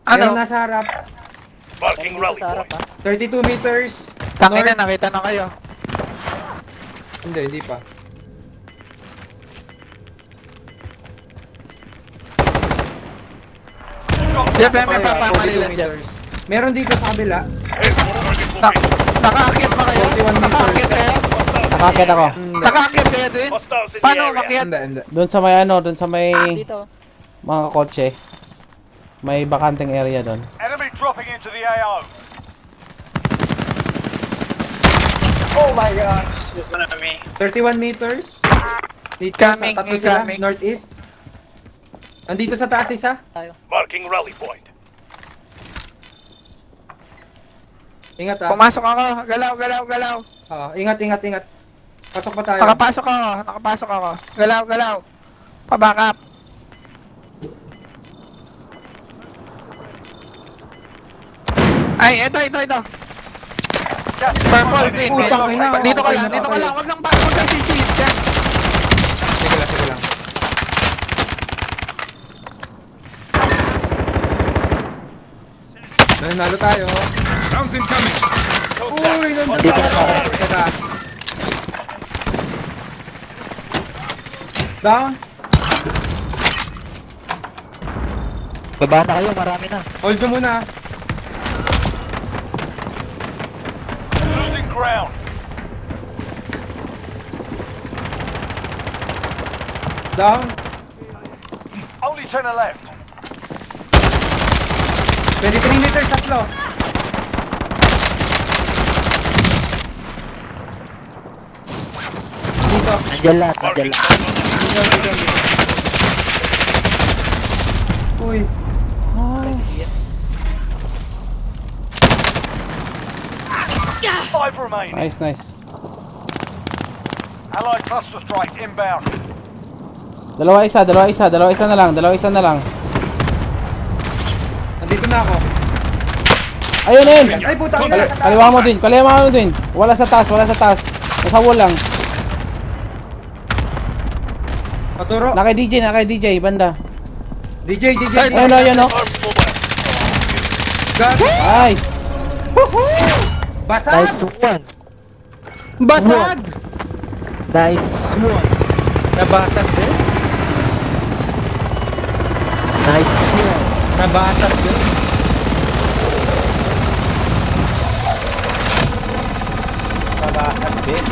Ano? Meron nasa harap. Marking rally Sa harap, point. 32 meters. Tangina, North. nakita na kayo. Hindi pa. Jeff, may Kaya, papamali 42 lang dyan. meters. Meron dito sa kabila. Nakaakit ba kayo? 41 meters. Nakaakit kayo? Nakakit ako. Nakaakit kayo din? Hostiles in the Paano area. umakyat? Hindi, hindi. Doon sa may ano, doon sa may Dito. mga kotse. May bakanteng area doon. Enemy dropping into the AO. Oh my god. This one of me. 31 meters. Dito Coming, sa tatlo sila. incoming. Northeast. Andito sa taas isa. Tayo. Marking rally point. Ingat ah. Pumasok ako. Galaw, galaw, galaw. Ingat, ingat, ingat. Pasok pa tayo. Nakapasok ako. Nakapasok ako. Galaw, galaw. Pabackup. Ay, ito. Gas is Purple, moving. green, Putang green. ina, Dito ka okay lang, na, dito ka okay. lang. Huwag nang sisilip dyan. Sige lang, sige lang. Nanalo tayo. Rounds incoming. Uy, nandun Dito tayo. na. Teka. Down. Baba na kayo, marami na. Hold nyo muna. Losing ground. Down. Only 10 are left. 23 meters tatlo. Dito. Nandiyan lahat, nandiyan Marking lahat. Uy. 5 remain. Nice, nice. Allied cluster strike inbound. Dalawa isa na lang. Nandito na ako. Ayun, ayun. Ay, puta ka na sa taas. Kaliwa mo din. Wala sa taas. Nasa wall lang. Paturo. Naka DJ, banda. DJ. Ayun, oh. Armed mobile. God. Nice. Basag. Nice one. Basag. Nice one. Nabasag din. Nice one. Nabasag din. Nabasag din.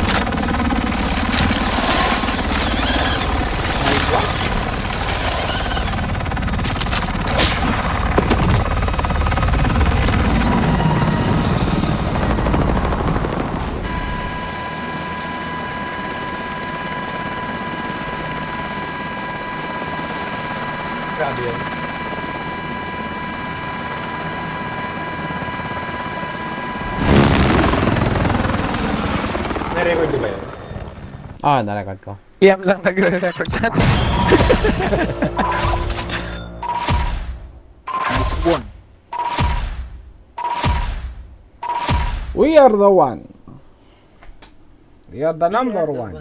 Nice one. Grabe yun. Na-record ko ba yun? Na-record ko. PM lang nagre-record sa atin. Nice one. We are the one. We are the number one.